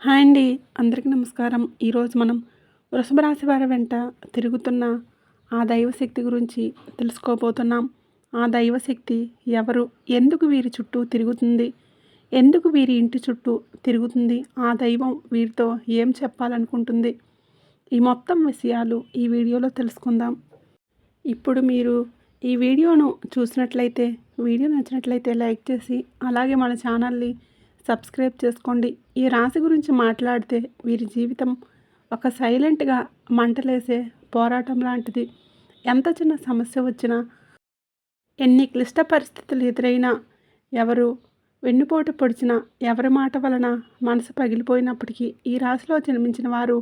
Hi అండి. అందరికీ నమస్కారం. ఈరోజు మనం వృషభ రాశి వారి వెంట తిరుగుతున్న ఆ దైవశక్తి గురించి తెలుసుకోబోతున్నాం. ఆ దైవశక్తి ఎవరు? ఎందుకు వీరి చుట్టూ తిరుగుతుంది? ఎందుకు వీరి ఇంటి చుట్టూ తిరుగుతుంది? ఆ దైవం వీరితో ఏం చెప్పాలనుకుంటుంది? ఈ మొత్తం విషయాలు ఈ వీడియోలో తెలుసుకుందాం. ఇప్పుడు మీరు ఈ వీడియోను చూసినట్లయితే, వీడియో నచ్చినట్లయితే లైక్ చేసి, అలాగే మన ఛానల్ని సబ్స్క్రైబ్ చేసుకోండి. ఈ రాశి గురించి మాట్లాడితే వీరి జీవితం ఒక సైలెంట్గా మంటలేసే పోరాటం లాంటిది. ఎంత చిన్న సమస్య వచ్చినా, ఎన్ని క్లిష్ట పరిస్థితులు ఎదురైనా, ఎవరు వెన్నుపోటు పొడిచినా, ఎవరి మాట వలన మనసు పగిలిపోయినప్పటికీ ఈ రాశిలో జన్మించిన వారు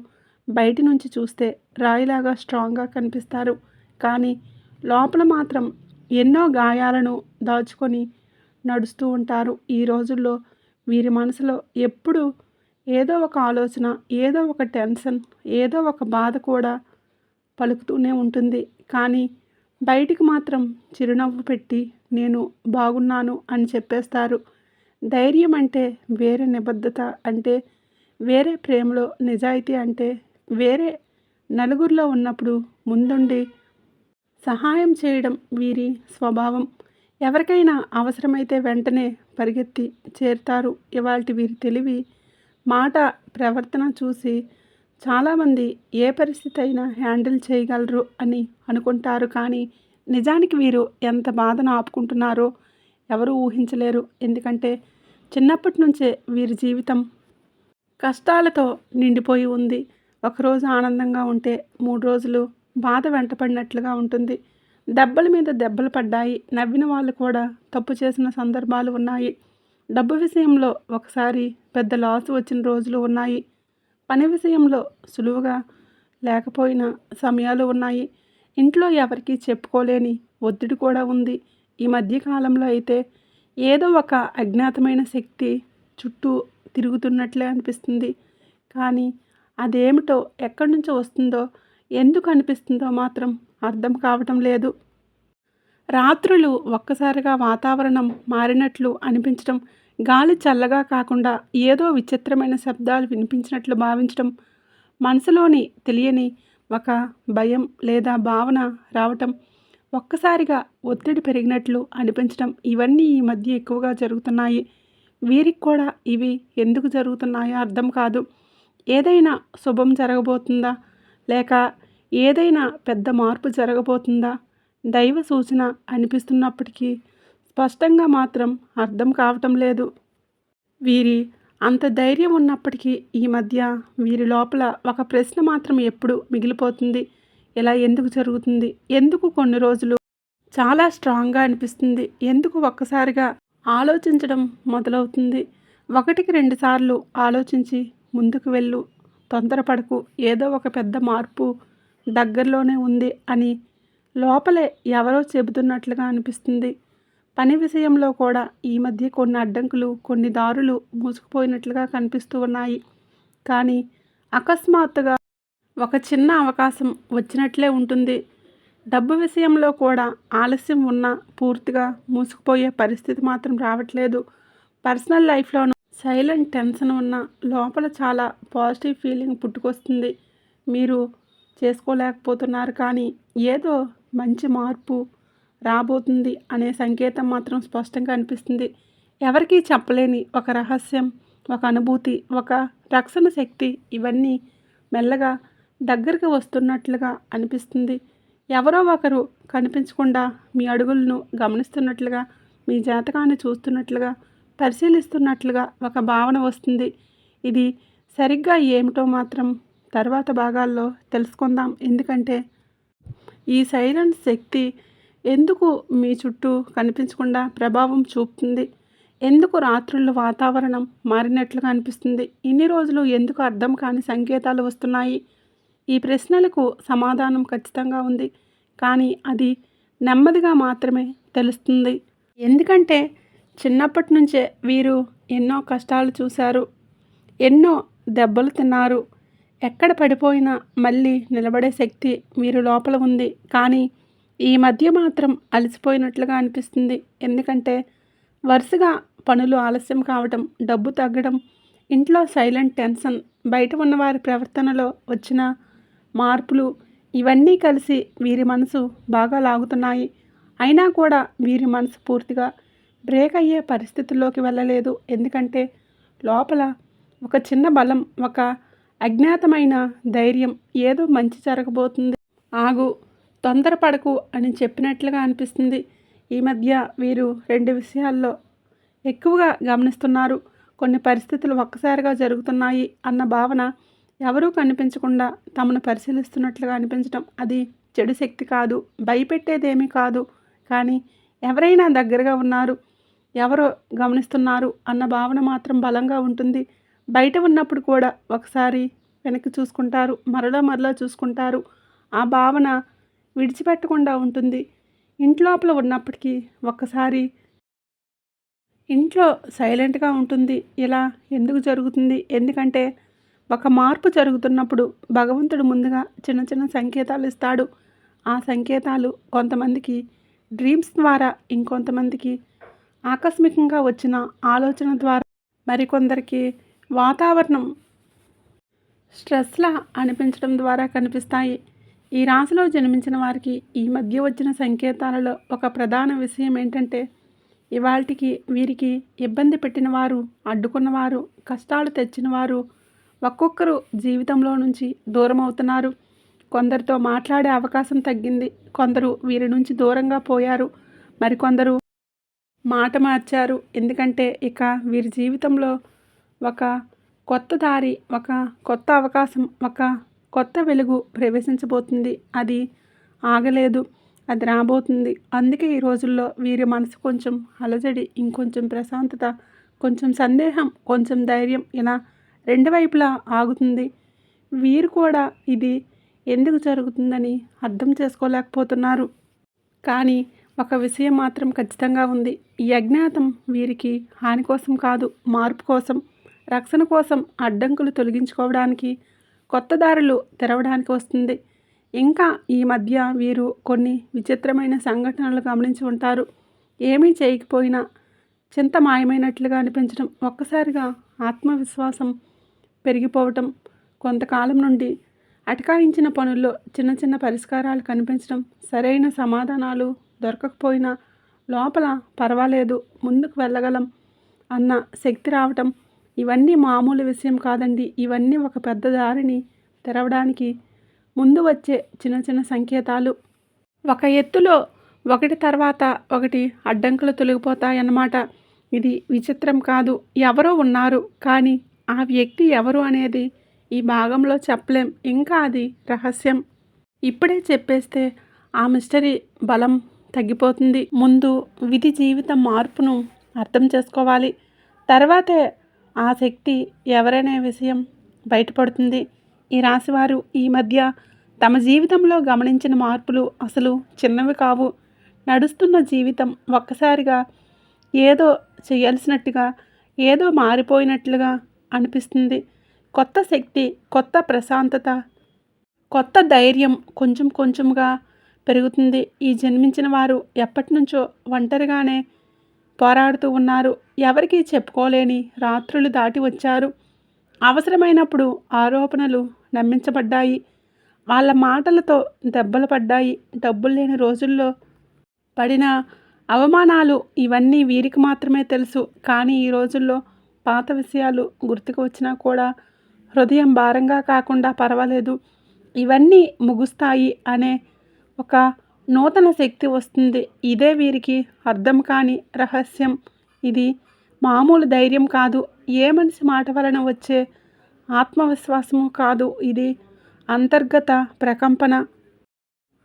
బయటి నుంచి చూస్తే రాయిలాగా స్ట్రాంగ్గా కనిపిస్తారు. కానీ లోపల మాత్రం ఎన్నో గాయాలను దాచుకొని నడుస్తూ ఉంటారు. ఈ రోజుల్లో వీరి మనసులో ఎప్పుడూ ఏదో ఒక ఆలోచన, ఏదో ఒక టెన్షన్, ఏదో ఒక బాధ కూడా పలుకుతూనే ఉంటుంది. కానీ బయటికి మాత్రం చిరునవ్వు పెట్టి నేను బాగున్నాను అని చెప్పేస్తారు. ధైర్యం అంటే వేరే, నిబద్ధత అంటే వేరే, ప్రేమలో నిజాయితీ అంటే వేరే. నలుగురిలో ఉన్నప్పుడు ముందుండి సహాయం చేయడం వీరి స్వభావం. ఎవరికైనా అవసరమైతే వెంటనే పరిగెత్తి చేరుతారు. ఇవాల్టి వీరి తెలివి, మాట, ప్రవర్తన చూసి చాలామంది ఏ పరిస్థితి అయినా హ్యాండిల్ చేయగలరు అని అనుకుంటారు. కానీ నిజానికి వీరు ఎంత బాధను ఆపుకుంటున్నారో ఎవరూ ఊహించలేరు. ఎందుకంటే చిన్నప్పటి నుంచే వీరి జీవితం కష్టాలతో నిండిపోయి ఉంది. ఒకరోజు ఆనందంగా ఉంటే 3 రోజులు బాధ వెంటపడినట్లుగా ఉంటుంది. దెబ్బల మీద దెబ్బలు పడ్డాయి. నవ్విన వాళ్ళు కూడా తప్పు చేసిన సందర్భాలు ఉన్నాయి. డబ్బు విషయంలో ఒకసారి పెద్ద లాస్ వచ్చిన రోజులు ఉన్నాయి. పని విషయంలో సులువుగా లేకపోయిన సమయాలు ఉన్నాయి. ఇంట్లో ఎవరికీ చెప్పుకోలేని ఒత్తిడి కూడా ఉంది. ఈ మధ్య కాలంలో అయితే ఏదో ఒక అజ్ఞాతమైన శక్తి చుట్టూ తిరుగుతున్నట్లే అనిపిస్తుంది. కానీ అదేమిటో, ఎక్కడి నుంచో వస్తుందో, ఎందుకు అనిపిస్తుందో మాత్రం అర్థం కావటం లేదు. రాత్రులు ఒక్కసారిగా వాతావరణం మారినట్లు అనిపించడం, గాలి చల్లగా కాకుండా ఏదో విచిత్రమైన శబ్దాలు వినిపించినట్లు భావించడం, మనసులోని తెలియని ఒక భయం లేదా భావన రావటం, ఒక్కసారిగా ఒత్తిడి పెరిగినట్లు అనిపించడం, ఇవన్నీ ఈ మధ్య ఎక్కువగా జరుగుతున్నాయి. వీరికి కూడా ఇవి ఎందుకు జరుగుతున్నాయో అర్థం కాదు. ఏదైనా శుభం జరగబోతుందా, లేక ఏదైనా పెద్ద మార్పు జరగబోతుందా, దైవ సూచన అనిపిస్తున్నప్పటికీ స్పష్టంగా మాత్రం అర్థం కావటం లేదు. వీరి అంత ధైర్యం ఉన్నప్పటికీ ఈ మధ్య వీరి లోపల ఒక ప్రశ్న మాత్రం ఎప్పుడు మిగిలిపోతుంది. ఇలా ఎందుకు జరుగుతుంది? ఎందుకు కొన్ని రోజులు చాలా స్ట్రాంగ్గా అనిపిస్తుంది? ఎందుకు ఒక్కసారిగా ఆలోచించడం మొదలవుతుంది? ఒకటికి 2 సార్లు ఆలోచించి ముందుకు వెళ్ళు, తొందరపడకు, ఏదో ఒక పెద్ద మార్పు దగ్గరలోనే ఉంది అని లోపలే ఎవరో చెబుతున్నట్లుగా అనిపిస్తుంది. పని విషయంలో కూడా ఈ మధ్య కొన్ని అడ్డంకులు, కొన్ని దారులు మూసుకుపోయినట్లుగా కనిపిస్తూ ఉన్నాయి. కానీ అకస్మాత్తుగా ఒక చిన్న అవకాశం వచ్చినట్లే ఉంటుంది. డబ్బు విషయంలో కూడా ఆలస్యం ఉన్నా పూర్తిగా మూసుకుపోయే పరిస్థితి మాత్రం రావట్లేదు. పర్సనల్ లైఫ్లోనూ సైలెంట్ టెన్షన్ ఉన్న లోపల చాలా పాజిటివ్ ఫీలింగ్ పుట్టుకొస్తుంది. మీరు చేసుకోలేకపోతున్నారు, కానీ ఏదో మంచి మార్పు రాబోతుంది అనే సంకేతం మాత్రం స్పష్టంగా అనిపిస్తుంది. ఎవరికీ చెప్పలేని ఒక రహస్యం, ఒక అనుభూతి, ఒక రక్షణ శక్తి, ఇవన్నీ మెల్లగా దగ్గరికి వస్తున్నట్లుగా అనిపిస్తుంది. ఎవరో ఒకరు కనిపించకుండా మీ అడుగులను గమనిస్తున్నట్లుగా, మీ జాతకాన్ని చూస్తున్నట్లుగా, పరిశీలిస్తున్నట్లుగా ఒక భావన వస్తుంది. ఇది సరిగ్గా ఏమిటో మాత్రం తర్వాత భాగాల్లో తెలుసుకుందాం. ఎందుకంటే ఈ సైలెంట్ శక్తి ఎందుకు మీ చుట్టూ కనిపించకుండా ప్రభావం చూపుతుంది? ఎందుకు రాత్రుళ్ళు వాతావరణం మారినట్లుగా అనిపిస్తుంది? ఇన్ని రోజులు ఎందుకు అర్థం కాని సంకేతాలు వస్తున్నాయి? ఈ ప్రశ్నలకు సమాధానం ఖచ్చితంగా ఉంది. కానీ అది నెమ్మదిగా మాత్రమే తెలుస్తుంది. ఎందుకంటే చిన్నప్పటి నుంచే వీరు ఎన్నో కష్టాలు చూశారు. ఎన్నో దెబ్బలు తిన్నారు. ఎక్కడ పడిపోయినా మళ్ళీ నిలబడే శక్తి వీరి లోపల ఉంది. కానీ ఈ మధ్య మాత్రం అలసిపోయినట్లుగా అనిపిస్తుంది. ఎందుకంటే వరుసగా పనులు ఆలస్యం కావటం, డబ్బు తగ్గడం, ఇంట్లో సైలెంట్ టెన్షన్, బయట ఉన్నవారి ప్రవర్తనలో వచ్చిన మార్పులు ఇవన్నీ కలిసి వీరి మనసు బాగా లాగుతున్నాయి. అయినా కూడా వీరి మనసు పూర్తిగా బ్రేక్ అయ్యే పరిస్థితుల్లోకి వెళ్ళలేదు. ఎందుకంటే లోపల ఒక చిన్న బలం, ఒక అజ్ఞాతమైన ధైర్యం, ఏదో మంచి జరగబోతుంది, ఆగు, తొందరపడకు అని చెప్పినట్లుగా అనిపిస్తుంది. ఈ మధ్య వీరు 2 విషయాల్లో ఎక్కువగా గమనిస్తున్నారు. కొన్ని పరిస్థితులు ఒక్కసారిగా జరుగుతున్నాయి అన్న భావన, ఎవరూ కనిపించకుండా తమను పరిశీలిస్తున్నట్లుగా అనిపించడం. అది చెడు శక్తి కాదు, భయపెట్టేదేమీ కాదు. కానీ ఎవరైనా దగ్గరగా ఉన్నారు, ఎవరో గమనిస్తున్నారు అన్న భావన మాత్రం బలంగా ఉంటుంది. బయట ఉన్నప్పుడు కూడా ఒకసారి వెనక్కి చూసుకుంటారు, మరలా చూసుకుంటారు. ఆ భావన విడిచిపెట్టకుండా ఉంటుంది. ఇంట్లోపల ఉన్నప్పటికీ ఒక్కసారి ఇంట్లో సైలెంట్గా ఉంటుంది. ఇలా ఎందుకు జరుగుతుంది? ఎందుకంటే ఒక మార్పు జరుగుతున్నప్పుడు భగవంతుడు ముందుగా చిన్న చిన్న సంకేతాలు ఇస్తాడు. ఆ సంకేతాలు కొంతమందికి డ్రీమ్స్ ద్వారా, ఇంకొంతమందికి ఆకస్మికంగా వచ్చిన ఆలోచన ద్వారా, మరికొందరికి వాతావరణం స్ట్రెస్లా అనిపించడం ద్వారా కనిపిస్తాయి. ఈ రాశిలో జన్మించిన వారికి ఈ మధ్య వచ్చిన సంకేతాలలో ఒక ప్రధాన విషయం ఏంటంటే, ఇవాల్టికి వీరికి ఇబ్బంది పెట్టిన వారు, అడ్డుకున్నవారు, కష్టాలు తెచ్చిన వారు ఒక్కొక్కరు జీవితంలో నుంచి దూరం అవుతున్నారు. కొందరితో మాట్లాడే అవకాశం తగ్గింది. కొందరు వీరి నుంచి దూరంగా పోయారు. మరికొందరు మాట మార్చారు. ఎందుకంటే ఇక వీరి జీవితంలో ఒక కొత్త దారి, ఒక కొత్త అవకాశం, ఒక కొత్త వెలుగు ప్రవేశించబోతుంది. అది ఆగలేదు, అది రాబోతుంది. అందుకే ఈ రోజుల్లో వీరి మనసు కొంచెం అలజడి, ఇంకొంచెం ప్రశాంతత, కొంచెం సందేహం, కొంచెం ధైర్యం, ఇలా 2 వైపులా ఆగుతుంది. వీరు కూడా ఇది ఎందుకు జరుగుతుందని అర్థం చేసుకోలేకపోతున్నారు. కానీ ఒక విషయం మాత్రం ఖచ్చితంగా ఉంది. ఈ అజ్ఞాతం వీరికి హాని కోసం కాదు, మార్పు కోసం, రక్షణ కోసం, అడ్డంకులు తొలగించుకోవడానికి, కొత్త దారులు తెరవడానికి వస్తుంది. ఇంకా ఈ మధ్య వీరు కొన్ని విచిత్రమైన సంఘటనలు గమనించి ఉంటారు. ఏమీ చేయకపోయినా చింత మాయమైనట్లుగా అనిపించడం, ఒక్కసారిగా ఆత్మవిశ్వాసం పెరిగిపోవటం, కొంతకాలం నుండి అటకాయించిన పనుల్లో చిన్న చిన్న పరిష్కారాలు కనిపించడం, సరైన సమాధానాలు దొరకకపోయినా లోపల పర్వాలేదు, ముందుకు వెళ్ళగలం అన్న శక్తి రావటం, ఇవన్నీ మామూలు విషయం కాదండి. ఇవన్నీ ఒక పెద్ద దారిని తెరవడానికి ముందు వచ్చే చిన్న చిన్న సంకేతాలు. ఒక ఎత్తులో ఒకటి తర్వాత ఒకటి అడ్డంకులు తొలగిపోతాయన్నమాట. ఇది విచిత్రం కాదు. ఎవరో ఉన్నారు, కానీ ఆ వ్యక్తి ఎవరు అనేది ఈ భాగంలో చెప్పలేం. ఇంకా అది రహస్యం. ఇప్పుడే చెప్పేస్తే ఆ మిస్టరీ బలం తగ్గిపోతుంది. ముందు విధి జీవిత మార్పును అర్థం చేసుకోవాలి. తర్వాతే ఆ శక్తి ఎవరనే విషయం బయటపడుతుంది. ఈ రాశివారు ఈ మధ్య తమ జీవితంలో గమనించిన మార్పులు అసలు చిన్నవి కావు. నడుస్తున్న జీవితం ఒక్కసారిగా ఏదో చేయాల్సినట్టుగా, ఏదో మారిపోయినట్లుగా అనిపిస్తుంది. కొత్త శక్తి, కొత్త ప్రశాంతత, కొత్త ధైర్యం కొంచెం కొంచెంగా పెరుగుతుంది. ఈ జన్మించిన వారు ఎప్పటి నుంచో ఒంటరిగానే పోరాడుతూ ఉన్నారు. ఎవరికీ చెప్పుకోలేని రాత్రులు దాటి వచ్చారు. అవసరమైనప్పుడు ఆరోపణలు నమ్మించబడ్డాయి. వాళ్ళ మాటలతో దెబ్బలు పడ్డాయి. డబ్బులు లేని రోజుల్లో పడిన అవమానాలు ఇవన్నీ వీరికి మాత్రమే తెలుసు. కానీ ఈ రోజుల్లో పాత విషయాలు గుర్తుకు వచ్చినా కూడా హృదయం భారంగా కాకుండా పర్వాలేదు, ఇవన్నీ ముగుస్తాయి అనే ఒక నూతన శక్తి వస్తుంది. ఇదే వీరికి అర్థం కాని రహస్యం. ఇది మామూలు ధైర్యం కాదు, ఏ మనిషి మాట వలన వచ్చే ఆత్మవిశ్వాసము కాదు. ఇది అంతర్గత ప్రకంపన.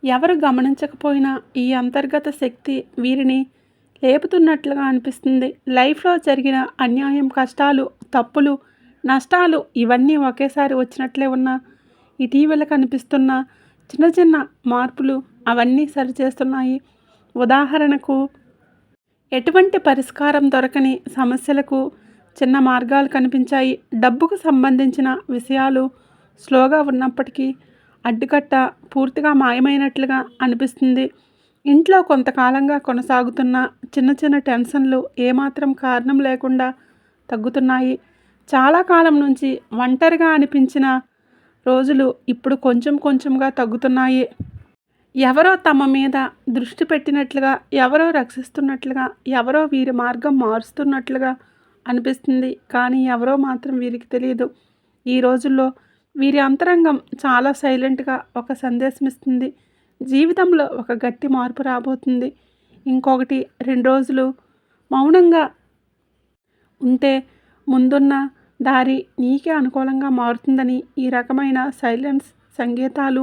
ఎవరు గమనించకపోయినా ఈ అంతర్గత శక్తి వీరిని లేపుతున్నట్లుగా అనిపిస్తుంది. లైఫ్లో జరిగిన అన్యాయం, కష్టాలు, తప్పులు, నష్టాలు ఇవన్నీ ఒకేసారి వచ్చినట్లే ఉన్నా ఇటీవల కనిపిస్తున్న చిన్న చిన్న మార్పులు అవన్నీ సరిచేస్తున్నాయి. ఉదాహరణకు, ఎటువంటి పరిష్కారం దొరకని సమస్యలకు చిన్న మార్గాలు కనిపించాయి. డబ్బుకు సంబంధించిన విషయాలు స్లోగా ఉన్నప్పటికీ అడ్డుకట్ట పూర్తిగా మాయమైనట్లుగా అనిపిస్తుంది. ఇంట్లో కొంతకాలంగా కొనసాగుతున్న చిన్న చిన్న టెన్షన్లు ఏమాత్రం కారణం లేకుండా తగ్గుతున్నాయి. చాలా కాలం నుంచి ఒంటరిగా అనిపించిన రోజులు ఇప్పుడు కొంచెం కొంచెంగా తగ్గుతున్నాయి. ఎవరో తమ మీద దృష్టి పెట్టినట్లుగా, ఎవరో రక్షిస్తున్నట్లుగా, ఎవరో వీరి మార్గం మారుస్తున్నట్లుగా అనిపిస్తుంది. కానీ ఎవరో మాత్రం వీరికి తెలియదు. ఈ రోజుల్లో వీరి అంతరంగం చాలా సైలెంట్గా ఒక సందేశం ఇస్తుంది. జీవితంలో ఒక గట్టి మార్పు రాబోతుంది. ఇంకొకటి 2 రోజులు మౌనంగా ఉంటే ముందున్న దారి నీకే అనుకూలంగా మారుతుందని ఈ రకమైన సైలెన్స్ సంకేతాలు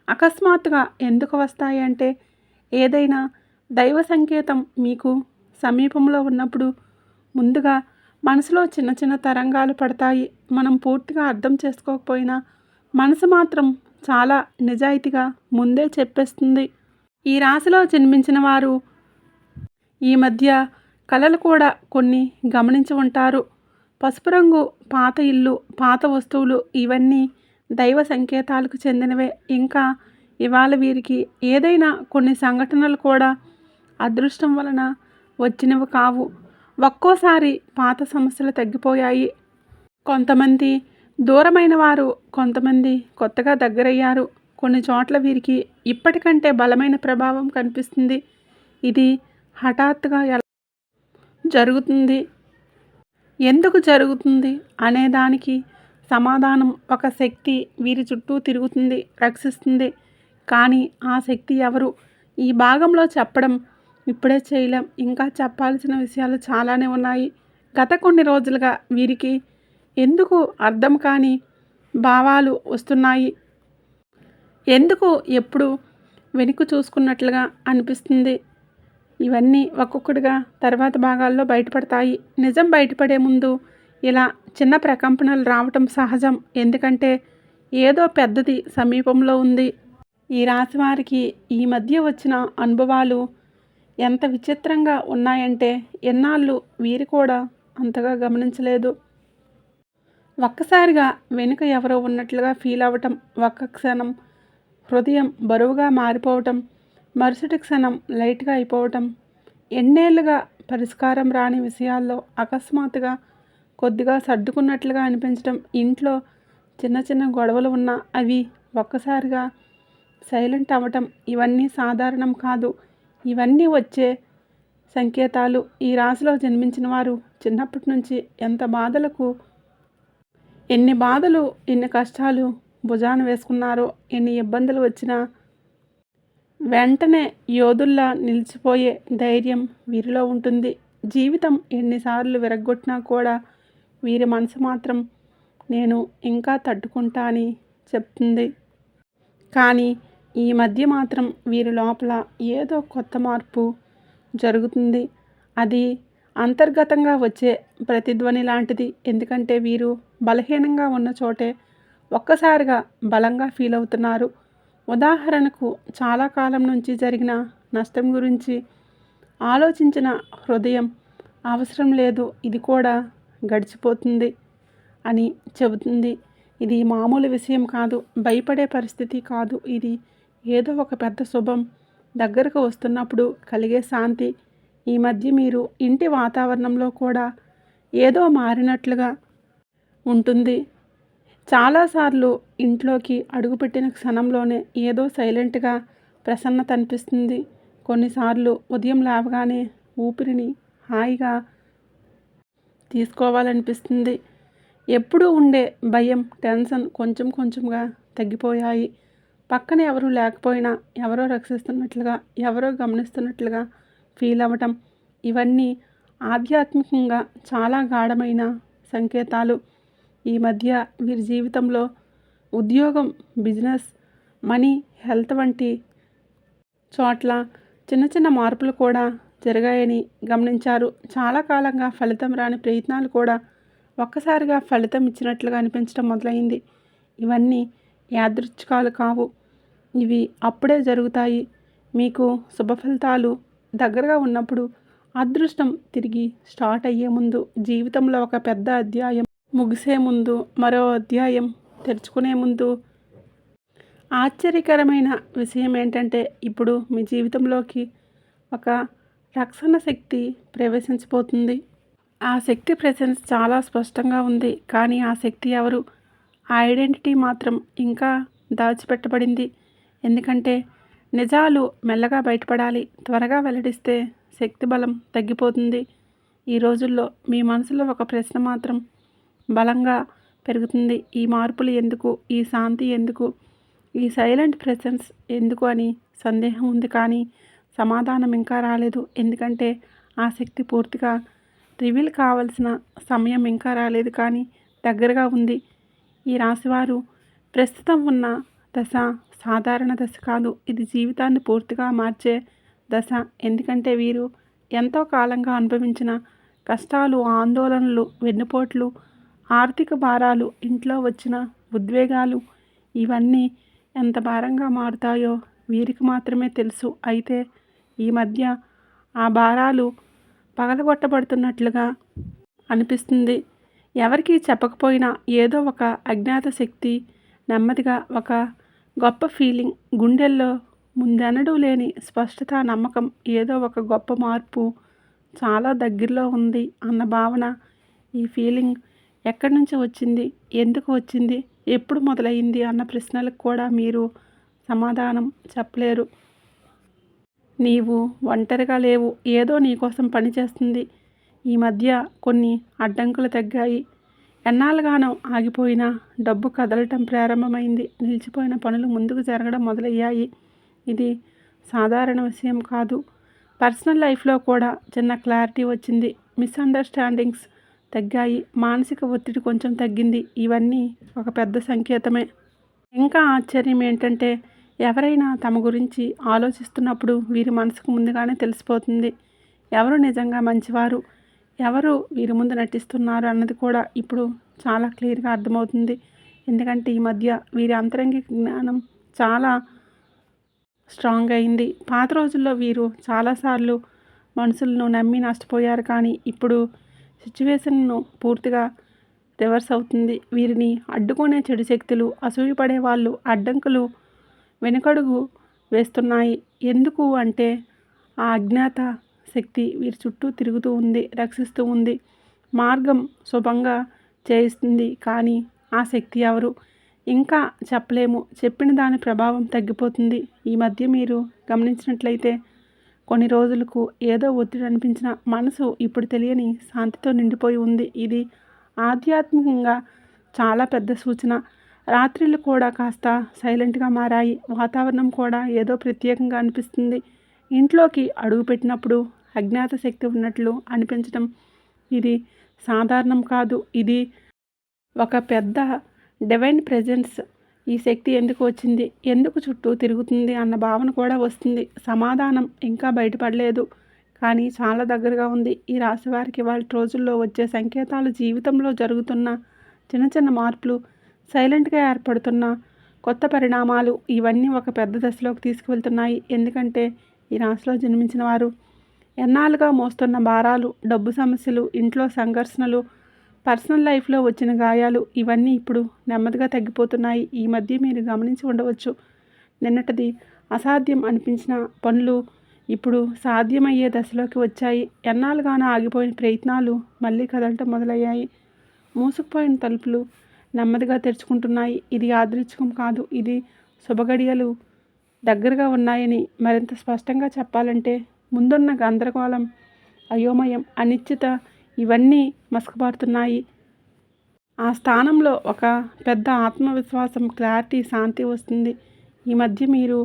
అకస్మాత్తుగా ఎందుకు వస్తాయి అంటే, ఏదైనా దైవ సంకేతం మీకు సమీపంలో ఉన్నప్పుడు ముందుగా మనసులో చిన్న చిన్న తరంగాలు పడతాయి. మనం పూర్తిగా అర్థం చేసుకోకపోయినా మనసు మాత్రం చాలా నిజాయితీగా ముందే చెప్పేస్తుంది. ఈ రాశిలో జన్మించిన వారు ఈ మధ్య కళలు కూడా కొన్ని గమనించి ఉంటారు. పసుపు రంగు, పాత ఇల్లు, పాత వస్తువులు ఇవన్నీ దైవ సంకేతాలకు చెందినవే. ఇంకా ఇవాళ వీరికి ఏదైనా కొన్ని సంఘటనలు కూడా అదృష్టం వలన వచ్చినవి కావు. ఒక్కోసారి పాత సమస్యలు తగ్గిపోయాయి. కొంతమంది దూరమైన వారు, కొంతమంది కొత్తగా దగ్గరయ్యారు. కొన్ని చోట్ల వీరికి ఇప్పటికంటే బలమైన ప్రభావం కనిపిస్తుంది. ఇది హఠాత్తుగా ఎలా జరుగుతుంది, ఎందుకు జరుగుతుంది అనేదానికి సమాధానం ఒక శక్తి వీరి చుట్టూ తిరుగుతుంది, రక్షిస్తుంది. కానీ ఆ శక్తి ఎవరు? ఈ భాగంలో చెప్పడం ఇప్పుడే చేయలేం. ఇంకా చెప్పాల్సిన విషయాలు చాలానే ఉన్నాయి. గత కొన్ని రోజులుగా వీరికి ఎందుకు అర్థం కాని భావాలు వస్తున్నాయి. ఎందుకు ఎప్పుడు వెనుక చూసుకున్నట్లుగా అనిపిస్తుంది. ఇవన్నీ ఒక్కొక్కటిగా తర్వాత భాగాల్లో బయటపడతాయి. నిజం బయటపడే ముందు ఇలా చిన్న ప్రకంపనలు రావటం సహజం. ఎందుకంటే ఏదో పెద్దది సమీపంలో ఉంది. ఈ రాశి వారికి ఈ మధ్య వచ్చిన అనుభవాలు ఎంత విచిత్రంగా ఉన్నాయంటే ఎన్నాళ్ళు వీరు కూడా అంతగా గమనించలేదు. ఒక్కసారిగా వెనుక ఎవరో ఉన్నట్లుగా ఫీల్ అవ్వటం, ఒక్క క్షణం హృదయం బరువుగా మారిపోవటం, మరుసటి క్షణం లైట్గా అయిపోవటం, ఎన్నేళ్లుగా పరిష్కారం రాని విషయాల్లో అకస్మాత్తుగా కొద్దిగా సర్దుకున్నట్లుగా అనిపించడం, ఇంట్లో చిన్న చిన్న గొడవలు ఉన్నా అవి ఒక్కసారిగా సైలెంట్ అవ్వటం, ఇవన్నీ సాధారణం కాదు. ఇవన్నీ వచ్చే సంకేతాలు. ఈ రాశిలో జన్మించిన వారు చిన్నప్పటి నుంచి ఎన్ని బాధలు, ఎన్ని కష్టాలు భుజాన వేసుకున్నారో, ఎన్ని ఇబ్బందులు వచ్చినా వెంటనే యోధుల్లా నిలిచిపోయే ధైర్యం వీరిలో ఉంటుంది. జీవితం ఎన్నిసార్లు విరగ్గొట్టినా కూడా వీరి మనసు మాత్రం నేను ఇంకా తట్టుకుంటా అని చెప్తుంది. కానీ ఈ మధ్య మాత్రం వీరి లోపల ఏదో కొత్త మార్పు జరుగుతుంది. అది అంతర్గతంగా వచ్చే ప్రతిధ్వని లాంటిది. ఎందుకంటే వీరు బలహీనంగా ఉన్న చోటే ఒక్కసారిగా బలంగా ఫీల్ అవుతున్నారు. ఉదాహరణకు చాలా కాలం నుంచి జరిగిన నష్టం గురించి ఆలోచించిన హృదయం అవసరం లేదు, ఇది కూడా గడిచిపోతుంది అని చెబుతుంది. ఇది మామూలు విషయం కాదు, భయపడే పరిస్థితి కాదు. ఇది ఏదో ఒక పెద్ద శుభం దగ్గరకు వస్తున్నప్పుడు కలిగే శాంతి. ఈ మధ్య మీరు ఇంటి వాతావరణంలో కూడా ఏదో మారినట్లుగా ఉంటుంది. చాలాసార్లు ఇంట్లోకి అడుగుపెట్టిన క్షణంలోనే ఏదో సైలెంట్గా ప్రసన్నత అనిపిస్తుంది. కొన్నిసార్లు ఉదయం లేవగానే ఊపిరిని హాయిగా తీసుకోవాలనిపిస్తుంది. ఎప్పుడూ ఉండే భయం, టెన్షన్ కొంచెం కొంచెంగా తగ్గిపోయాయి. పక్కన ఎవరూ లేకపోయినా ఎవరో రక్షిస్తున్నట్లుగా, ఎవరో గమనిస్తున్నట్లుగా ఫీల్ అవ్వటం, ఇవన్నీ ఆధ్యాత్మికంగా చాలా గాఢమైన సంకేతాలు. ఈ మధ్య వీరి జీవితంలో ఉద్యోగం, బిజినెస్, మనీ, హెల్త్ వంటి చోట్ల చిన్న చిన్న మార్పులు కూడా జరిగాయని గమనించారు. చాలా కాలంగా ఫలితం రాని ప్రయత్నాలు కూడా ఒక్కసారిగా ఫలితం ఇచ్చినట్లుగా అనిపించడం మొదలైంది. ఇవన్నీ యాదృచ్ఛికాలు కావు, ఇవి అప్పుడే జరుగుతాయి. మీకు శుభ ఫలితాలు దగ్గరగా ఉన్నప్పుడు, అదృష్టం తిరిగి స్టార్ట్ అయ్యే ముందు, జీవితంలో ఒక పెద్ద అధ్యాయం ముగిసే ముందు, మరో అధ్యాయం తెరుచుకునే ముందు, ఆశ్చర్యకరమైన విషయం ఏంటంటే ఇప్పుడు మీ జీవితంలోకి ఒక రక్షణ శక్తి ప్రవేశించబోతుంది. ఆ శక్తి ప్రెసెన్స్ చాలా స్పష్టంగా ఉంది. కానీ ఆ శక్తి ఎవరు? ఆ ఐడెంటిటీ మాత్రం ఇంకా దాచిపెట్టబడింది. ఎందుకంటే నిజాలు మెల్లగా బయటపడాలి. త్వరగా వెల్లడిస్తే శక్తి బలం తగ్గిపోతుంది. ఈ రోజుల్లో మీ మనసులో ఒక ప్రశ్న మాత్రం బలంగా పెరుగుతుంది. ఈ మార్పులు ఎందుకు? ఈ శాంతి ఎందుకు? ఈ సైలెంట్ ప్రెసెన్స్ ఎందుకు అని సందేహం ఉంది. కానీ సమాధానం ఇంకా రాలేదు. ఎందుకంటే ఆ శక్తి పూర్తిగా రివీల్ కావాల్సిన సమయం ఇంకా రాలేదు, కానీ దగ్గరగా ఉంది. ఈ రాశివారు ప్రస్తుతం ఉన్న దశ సాధారణ దశ కాదు. ఇది జీవితాన్ని పూర్తిగా మార్చే దశ. ఎందుకంటే వీరు ఎంతో కాలంగా అనుభవించిన కష్టాలు, ఆందోళనలు, వెన్నుపోట్లు, ఆర్థిక భారాలు, ఇంట్లో వచ్చిన ఉద్వేగాలు ఇవన్నీ ఎంత భారంగా మారుతాయో వీరికి మాత్రమే తెలుసు. అయితే ఈ మధ్య ఆ భారాలు పగలగొట్టబడుతున్నట్లుగా అనిపిస్తుంది. ఎవరికీ చెప్పకపోయినా ఏదో ఒక అజ్ఞాత శక్తి నెమ్మదిగా ఒక గొప్ప ఫీలింగ్, గుండెల్లో ముందెన్నడూ లేని స్పష్టత, నమ్మకం, ఏదో ఒక గొప్ప మార్పు చాలా దగ్గరలో ఉంది అన్న భావన. ఈ ఫీలింగ్ ఎక్కడి నుంచి వచ్చింది? ఎందుకు వచ్చింది? ఎప్పుడు మొదలైంది? అన్న ప్రశ్నలకు కూడా మీరు సమాధానం చెప్పలేరు. నీవు ఒంటరిగా లేవు. ఏదో నీకోసం పనిచేస్తుంది. ఈ మధ్య కొన్ని అడ్డంకులు తగ్గాయి. ఎన్నాళ్ళుగానో ఆగిపోయిన డబ్బు కదలటం ప్రారంభమైంది. నిలిచిపోయిన పనులు ముందుకు జరగడం మొదలయ్యాయి. ఇది సాధారణ విషయం కాదు. పర్సనల్ లైఫ్లో కూడా చిన్న క్లారిటీ వచ్చింది. మిస్అండర్స్టాండింగ్స్ తగ్గాయి. మానసిక ఒత్తిడి కొంచెం తగ్గింది. ఇవన్నీ ఒక పెద్ద సంకేతమే. ఇంకా ఆశ్చర్యం ఏంటంటే ఎవరైనా తమ గురించి ఆలోచిస్తున్నప్పుడు వీరి మనసుకు ముందుగానే తెలిసిపోతుంది. ఎవరు నిజంగా మంచివారు, ఎవరు వీరి ముందు నటిస్తున్నారు అన్నది కూడా ఇప్పుడు చాలా క్లియర్గా అర్థమవుతుంది. ఎందుకంటే ఈ మధ్య వీరి అంతరంగిక జ్ఞానం చాలా స్ట్రాంగ్ అయింది. పాత రోజుల్లో వీరు చాలాసార్లు మనుషులను నమ్మి నష్టపోయారు. కానీ ఇప్పుడు సిచ్యువేషన్ను పూర్తిగా రివర్స్ అవుతుంది. వీరిని అడ్డుకునే చెడు శక్తులు, అసూయపడే వాళ్ళు, అడ్డంకులు వెనుకడుగు వేస్తున్నాయి. ఎందుకు అంటే ఆ అజ్ఞాత శక్తి వీరి చుట్టూ తిరుగుతూ ఉంది, రక్షిస్తూ ఉంది, మార్గం శుభంగా చేయిస్తుంది. కానీ ఆ శక్తి ఎవరు? ఇంకా చెప్పలేము. చెప్పిన దాని ప్రభావం తగ్గిపోతుంది. ఈ మధ్య మీరు గమనించినట్లయితే కొన్ని రోజులకు ఏదో ఒత్తిడి అనిపించిన మనసు ఇప్పుడు తెలియని శాంతితో నిండిపోయి ఉంది. ఇది ఆధ్యాత్మికంగా చాలా పెద్ద సూచన. రాత్రిళ్ళు కూడా కాస్త సైలెంట్గా మారాయి. వాతావరణం కూడా ఏదో ప్రత్యేకంగా అనిపిస్తుంది. ఇంట్లోకి అడుగుపెట్టినప్పుడు అజ్ఞాత శక్తి ఉన్నట్లు అనిపించడం ఇది సాధారణం కాదు. ఇది ఒక పెద్ద డివైన్ ప్రెజెన్స్. ఈ శక్తి ఎందుకు వచ్చింది, ఎందుకు చుట్టూ తిరుగుతుంది అన్న భావన కూడా వస్తుంది. సమాధానం ఇంకా బయటపడలేదు, కానీ చాలా దగ్గరగా ఉంది. ఈ రాశి వారికి వాళ్ళ రోజుల్లో వచ్చే సంకేతాలు, జీవితంలో జరుగుతున్న చిన్న చిన్న మార్పులు, సైలెంట్గా ఏర్పడుతున్న కొత్త పరిణామాలు ఇవన్నీ ఒక పెద్ద దశలోకి తీసుకువెళ్తున్నాయి. ఎందుకంటే ఈ రాశిలో జన్మించిన వారు ఎన్నాళ్ళుగా మోస్తున్న భారాలు, డబ్బు సమస్యలు, ఇంట్లో సంఘర్షణలు, పర్సనల్ లైఫ్లో వచ్చిన గాయాలు ఇవన్నీ ఇప్పుడు నెమ్మదిగా తగ్గిపోతున్నాయి. ఈ మధ్య మీరు గమనించి ఉండవచ్చు. నిన్నటిది అసాధ్యం అనిపించిన పనులు ఇప్పుడు సాధ్యమయ్యే దశలోకి వచ్చాయి. ఎన్నాళ్ళుగానో ఆగిపోయిన ప్రయత్నాలు మళ్ళీ కదలటం మొదలయ్యాయి. మూసుకుపోయిన తలుపులు నెమ్మదిగా తెరుచుకుంటున్నాయి. ఇది యాదృచ్ఛికం కాదు. ఇది శుభగడియలు దగ్గరగా ఉన్నాయని మరింత స్పష్టంగా చెప్పాలంటే ముందున్న గందరగోళం, అయోమయం, అనిశ్చిత ఇవన్నీ మసకబారుతున్నాయి. ఆ స్థానంలో ఒక పెద్ద ఆత్మవిశ్వాసం, క్లారిటీ, శాంతి వస్తుంది. ఈ మధ్య మీరు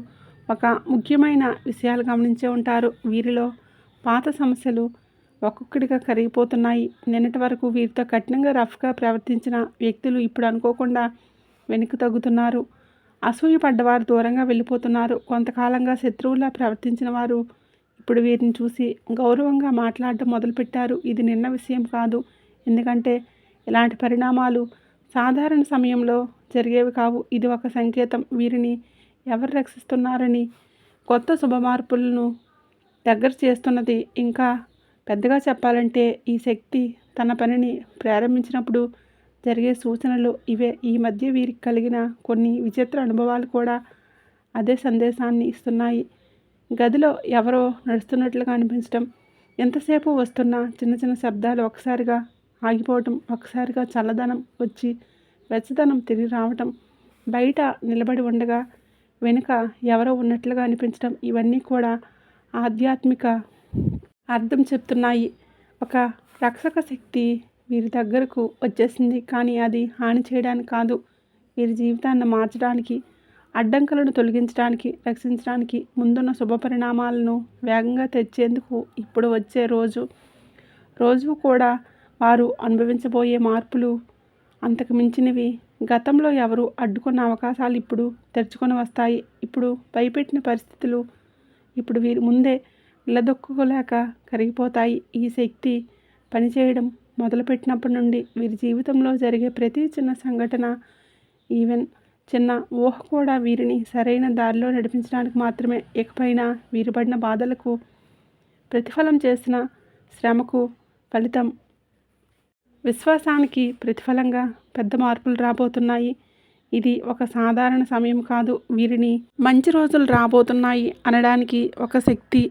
ఒక ముఖ్యమైన విషయాలు గమనించే ఉంటారు. వీరిలో పాత సమస్యలు ఒక్కొక్కటిగా కరిగిపోతున్నాయి. నిన్నటి వరకు వీరితో కఠినంగా, రఫ్గా ప్రవర్తించిన వ్యక్తులు ఇప్పుడు అనుకోకుండా వెనక్కి తగ్గుతున్నారు. అసూయ పడ్డవారు దూరంగా వెళ్ళిపోతున్నారు. కొంతకాలంగా శత్రువులా ప్రవర్తించిన వారు ఇప్పుడు వీరిని చూసి గౌరవంగా మాట్లాడడం మొదలుపెట్టారు. ఇది నిన్న విషయం కాదు. ఎందుకంటే ఇలాంటి పరిణామాలు సాధారణ సమయంలో జరిగేవి కావు. ఇది ఒక సంకేతం. వీరిని ఎవరు రక్షిస్తున్నారని, కొత్త శుభ మార్పులను దగ్గర చేస్తున్నది. ఇంకా పెద్దగా చెప్పాలంటే ఈ శక్తి తన పనిని ప్రారంభించినప్పుడు జరిగే సూచనలు ఇవే. ఈ మధ్య వీరికి కలిగిన కొన్ని విచిత్ర అనుభవాలు కూడా అదే సందేశాన్ని ఇస్తున్నాయి. గదిలో ఎవరో నడుస్తున్నట్లుగా అనిపించడం, ఎంతసేపు వస్తున్న చిన్న చిన్న శబ్దాలు ఒకసారిగా ఆగిపోవటం, ఒకసారిగా చల్లదనం వచ్చి వెచ్చదనం తిరిగి రావటం, బయట నిలబడి ఉండగా వెనుక ఎవరో ఉన్నట్లుగా అనిపించడం, ఇవన్నీ కూడా ఆధ్యాత్మిక అర్థం చెప్తున్నాయి. ఒక రక్షక శక్తి వీరి దగ్గరకు వచ్చేసింది. కానీ అది హాని చేయడానికి కాదు, వీరి జీవితాన్ని మార్చడానికి, అడ్డంకులను తొలగించడానికి, రక్షించడానికి, ముందున్న శుభ పరిణామాలను వేగంగా తెచ్చేందుకు ఇప్పుడు వచ్చే రోజు కూడా వారు అనుభవించబోయే మార్పులు అంతకు మించినవి. గతంలో ఎవరు అడ్డుకున్న అవకాశాలు ఇప్పుడు తెరుచుకొని వస్తాయి. ఇప్పుడు భయపెట్టిన పరిస్థితులు ఇప్పుడు వీరి ముందే నిలదొక్కుకోలేక కరిగిపోతాయి. ఈ శక్తి పనిచేయడం మొదలుపెట్టినప్పటి నుండి వీరి జీవితంలో జరిగే ప్రతి చిన్న సంఘటన, ఈవెన్ చిన్న ఊహ కూడా వీరిని సరైన దారిలో నడిపించడానికి మాత్రమే. ఇకపైన వీరు పడిన బాధలకు ప్రతిఫలం, చేసిన శ్రమకు ఫలితం, విశ్వాసానికి ప్రతిఫలంగా పెద్ద మార్పులు రాబోతున్నాయి. ఇది ఒక సాధారణ సమయం కాదు, వీరిని మంచి రోజులు రాబోతున్నాయి అనడానికి ఒక శక్తి